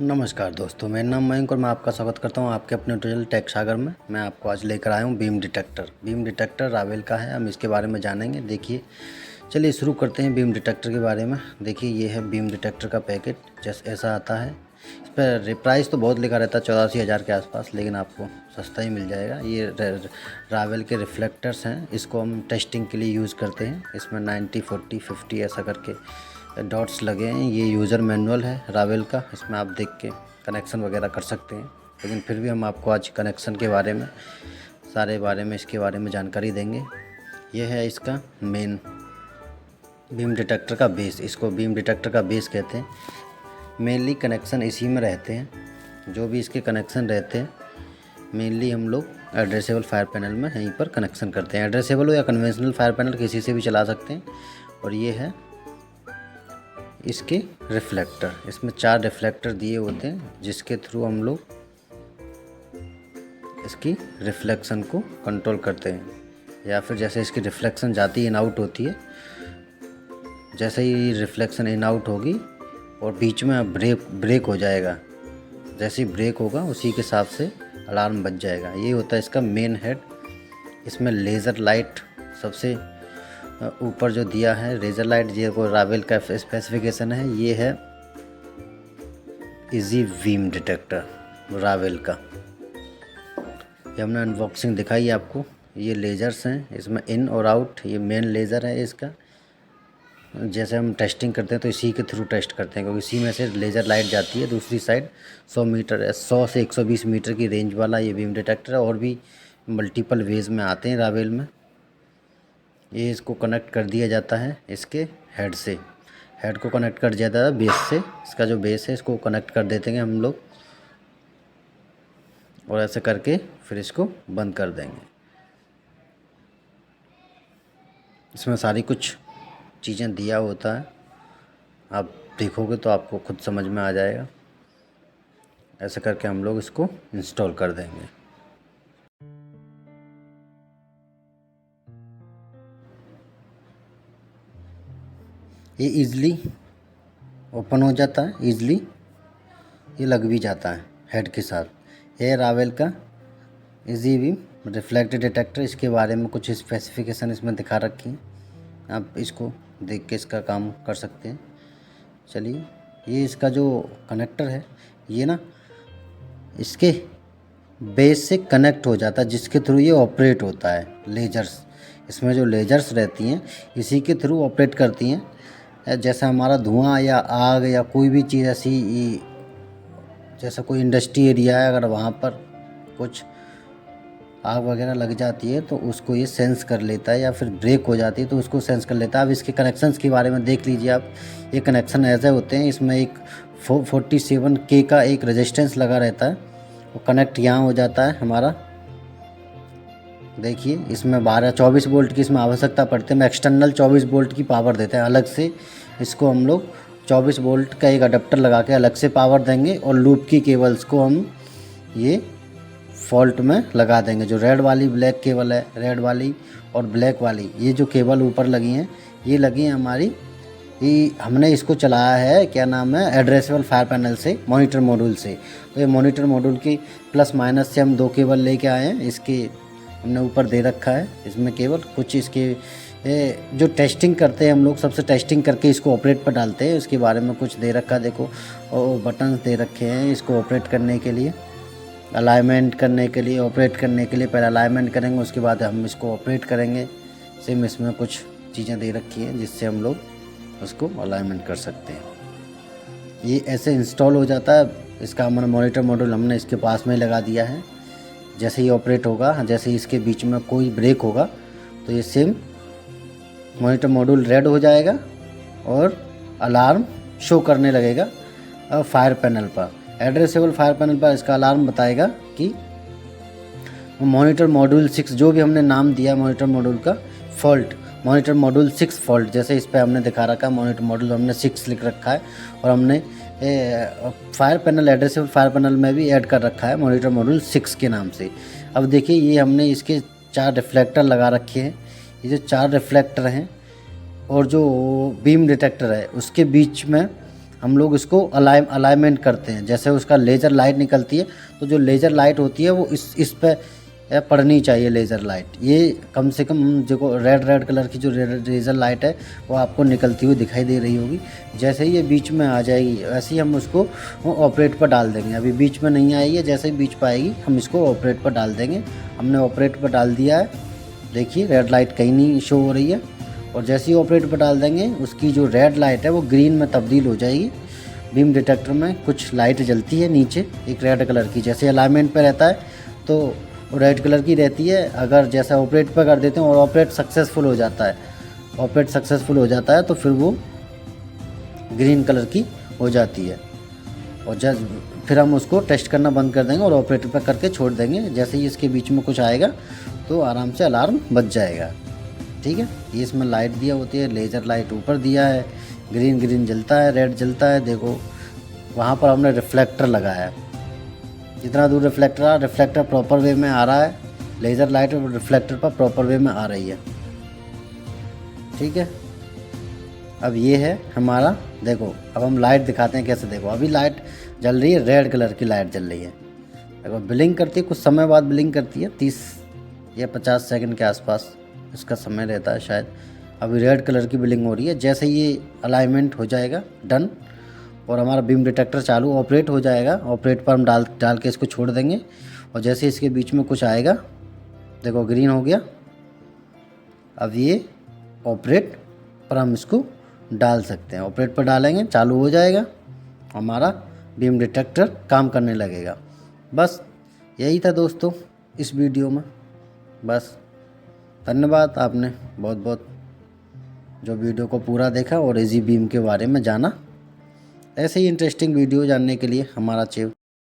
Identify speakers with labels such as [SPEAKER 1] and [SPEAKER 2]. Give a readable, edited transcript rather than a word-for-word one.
[SPEAKER 1] नमस्कार दोस्तों, मेरा नाम मयंक और मैं आपका स्वागत करता हूं आपके अपने ट्यूटोरियल टेक सागर में। मैं आपको आज लेकर आया हूं beam detector. Beam detector Rawail का है, हम इसके बारे में जानेंगे। देखिए, चलिए शुरू करते हैं बीम डिटेक्टर के बारे में। देखिए, ये है बीम डिटेक्टर का पैकेट, जैसे ऐसा आता है। इस पर प्राइस तो बहुत लिखा रहता है 84,000 के आसपास, लेकिन आपको सस्ता ही मिल जाएगा। ये रावेल के रिफ्लेक्टर्स हैं, इसको हम टेस्टिंग के लिए यूज़ करते हैं। इसमें 90, 40, 50 ऐसा करके डॉट्स लगे हैं। ये यूज़र मैनुअल है रावेल का, इसमें आप देख के कनेक्शन वगैरह कर सकते हैं। लेकिन फिर भी हम आपको आज कनेक्शन के बारे में इसके बारे में जानकारी देंगे। ये है इसका मेन बीम डिटेक्टर का बेस, इसको बीम डिटेक्टर का बेस कहते हैं। मेनली कनेक्शन इसी में रहते हैं, जो भी इसके कनेक्शन रहते हैं मेनली हम लोग एड्रेसेबल फायर पैनल में यहीं पर कनेक्शन करते हैं। एड्रेसेबल हो या कन्वेंशनल फायर पैनल, किसी से भी चला सकते हैं। और ये है इसके रिफ्लेक्टर, इसमें 4 रिफ्लेक्टर दिए होते हैं, जिसके थ्रू हम लोग इसकी रिफ्लेक्शन को कंट्रोल करते हैं। या फिर जैसे इसकी रिफ्लेक्शन जाती है इन आउट होती है, जैसे ही रिफ्लेक्शन इन आउट होगी और बीच में ब्रेक हो जाएगा, जैसे ही ब्रेक होगा उसी के हिसाब से अलार्म बज जाएगा। ये होता है इसका मेन हेड। इसमें लेज़र लाइट सबसे ऊपर जो दिया है, लेज़र लाइट, ये को रावेल का स्पेसिफिकेशन है। ये है इजी बीम डिटेक्टर रावेल का। ये हमने अनबॉक्सिंग दिखाई आपको। ये लेज़र्स हैं, इसमें इन और आउट, ये मेन लेज़र है इसका। जैसे हम टेस्टिंग करते हैं तो इसी के थ्रू टेस्ट करते हैं, क्योंकि इसी में से लेज़र लाइट जाती है। दूसरी साइड 100 से 120 मीटर की रेंज वाला ये बीम डिटेक्टर है। और भी मल्टीपल वेज में आते हैं रावेल में। ये इसको कनेक्ट कर दिया जाता है इसके हेड से, हेड को कनेक्ट कर दिया जाता है बेस से। इसका जो बेस है इसको कनेक्ट कर देते हैं हम लोग, और ऐसे करके फिर इसको बंद कर देंगे। इसमें सारी कुछ चीज़ें दिया होता है, आप देखोगे तो आपको खुद समझ में आ जाएगा। ऐसे करके हम लोग इसको इंस्टॉल कर देंगे। ये ईज़िली ओपन हो जाता है, ईज़िली ये लग भी जाता है हेड के साथ। ये रावेल का इजी बीम रिफ्लेक्ट डिटेक्टर। इसके बारे में कुछ स्पेसिफिकेशन इसमें दिखा रखी हैं, आप इसको देख के इसका काम कर सकते हैं। चलिए, ये इसका जो कनेक्टर है, ये ना इसके बेस से कनेक्ट हो जाता है, जिसके थ्रू ये ऑपरेट होता है। लेजर्स, इसमें जो लेजर्स रहती हैं इसी के थ्रू ऑपरेट करती हैं। जैसा हमारा धुआं या आग या कोई भी चीज़ ऐसी, जैसा कोई इंडस्ट्री एरिया है, अगर वहाँ पर कुछ आग वगैरह लग जाती है तो उसको ये सेंस कर लेता है, या फिर ब्रेक हो जाती है तो उसको सेंस कर लेता है। अब इसके कनेक्शंस के बारे में देख लीजिए आप। ये कनेक्शन ऐसे होते हैं, इसमें एक 47K का एक रेजिस्टेंस लगा रहता है, वो कनेक्ट यहाँ हो जाता है हमारा। देखिए, इसमें 24 वोल्ट की इसमें आवश्यकता पड़ती है। हम एक्सटर्नल 24 वोल्ट की पावर देते हैं अलग से। इसको हम लोग 24 वोल्ट का एक अडेप्टर लगा के अलग से पावर देंगे, और लूप की केबल्स को हम ये फॉल्ट में लगा देंगे। जो रेड वाली ब्लैक केबल है, रेड वाली और ब्लैक वाली, ये जो केबल ऊपर लगी हैं, ये लगी हैं हमारी। ये हमने इसको चलाया है, क्या नाम है, एड्रेसेबल फायर पैनल से, मॉनिटर मॉड्यूल से। तो ये मॉनिटर मॉड्यूल की प्लस माइनस से हम 2 केबल लेके आए हैं। इसके हमने ऊपर दे रखा है इसमें केबल। कुछ इसके जो टेस्टिंग करते हैं हम लोग, सबसे टेस्टिंग करके इसको ऑपरेट पर डालते हैं। इसके बारे में कुछ दे रखा है, देखो, और बटन्स दे रखे हैं इसको ऑपरेट करने के लिए, अलाइनमेंट करने के लिए, ऑपरेट करने के लिए। पहले अलाइनमेंट करेंगे, उसके बाद हम इसको ऑपरेट करेंगे। सेम इसमें कुछ चीज़ें दे रखी हैं जिससे हम लोग उसको अलाइनमेंट कर सकते हैं। ये ऐसे इंस्टॉल हो जाता है। इसका हमारा मॉनिटर मॉड्यूल हमने इसके पास में लगा दिया है। जैसे ही ऑपरेट होगा, जैसे ही इसके बीच में कोई ब्रेक होगा, तो ये सेम मॉनिटर मॉड्यूल रेड हो जाएगा और अलार्म शो करने लगेगा फायर पैनल पर। एड्रेसेबल फायर पैनल पर इसका अलार्म बताएगा कि मॉनिटर मॉड्यूल 6, जो भी हमने नाम दिया मॉनिटर मॉड्यूल का, फॉल्ट, मॉनिटर मॉड्यूल 6 फॉल्ट। जैसे इस पे हमने दिखा रखा है, मॉनिटर मॉड्यूल हमने 6 लिख रखा है, और हमने fire panel, addressable fire panel में भी ऐड कर रखा है मॉनिटर मॉड्यूल 6 के नाम से। अब देखिए, ये हमने इसके 4 रिफ्लेक्टर लगा रखे हैं। ये जो 4 रिफ्लेक्टर हैं और जो बीम डिटेक्टर है, उसके बीच में हम लोग इसको अलाइनमेंट करते हैं। जैसे उसका लेज़र लाइट निकलती है तो जो लेज़र लाइट होती है वो इस पे पड़नी चाहिए लेज़र लाइट। ये कम से कम देखो रेड कलर की जो लेज़र लाइट है वो आपको निकलती हुई दिखाई दे रही होगी। जैसे ही ये बीच में आ जाएगी वैसे ही हम उसको ऑपरेट पर डाल देंगे। अभी बीच में नहीं आई है, जैसे ही बीच पर आएगी हम इसको ऑपरेट पर डाल देंगे। हमने ऑपरेट पर डाल दिया है, देखिए रेड लाइट कहीं नहीं शो हो रही है। और जैसे ही ऑपरेट पर डाल देंगे उसकी जो रेड लाइट है वो ग्रीन में तब्दील हो जाएगी। बीम डिटेक्टर में कुछ लाइट जलती है नीचे एक रेड कलर की, जैसे अलाइनमेंट पे रहता है तो रेड कलर की रहती है। अगर जैसा ऑपरेट पर कर देते हैं और ऑपरेट सक्सेसफुल हो जाता है तो फिर वो ग्रीन कलर की हो जाती है। और फिर हम उसको टेस्ट करना बंद कर देंगे और ऑपरेटर पर करके छोड़ देंगे। जैसे ही इसके बीच में कुछ आएगा तो आराम से अलार्म बज जाएगा। ठीक है, ये इसमें लाइट दिया होती है, लेज़र लाइट ऊपर दिया है, ग्रीन जलता है, रेड जलता है। देखो वहाँ पर हमने रिफ्लेक्टर लगाया है, जितना दूर रिफ्लेक्टर प्रॉपर वे में आ रहा है, लेज़र लाइट रिफ्लेक्टर पर प्रॉपर वे में आ रही है। ठीक है, अब ये है हमारा, देखो अब हम लाइट दिखाते हैं कैसे। देखो अभी लाइट जल रही है, रेड कलर की लाइट जल रही है। देखो ब्लिंक करती है, कुछ समय बाद ब्लिंक करती है, 30 या 50 सेकंड के आसपास इसका समय रहता है शायद। अभी रेड कलर की ब्लिंक हो रही है। जैसे ये अलाइनमेंट हो जाएगा डन और हमारा बीम डिटेक्टर चालू ऑपरेट हो जाएगा, ऑपरेट पर हम डाल के इसको छोड़ देंगे। और जैसे इसके बीच में कुछ आएगा, देखो ग्रीन हो गया, अब ये ऑपरेट पर हम इसको डाल सकते हैं। ऑपरेट पर डालेंगे चालू हो जाएगा, हमारा बीम डिटेक्टर काम करने लगेगा। बस यही था दोस्तों इस वीडियो में। बस धन्यवाद, आपने बहुत बहुत जो वीडियो को पूरा देखा और इजी बीम के बारे में जाना। ऐसे ही इंटरेस्टिंग वीडियो जानने के लिए हमारा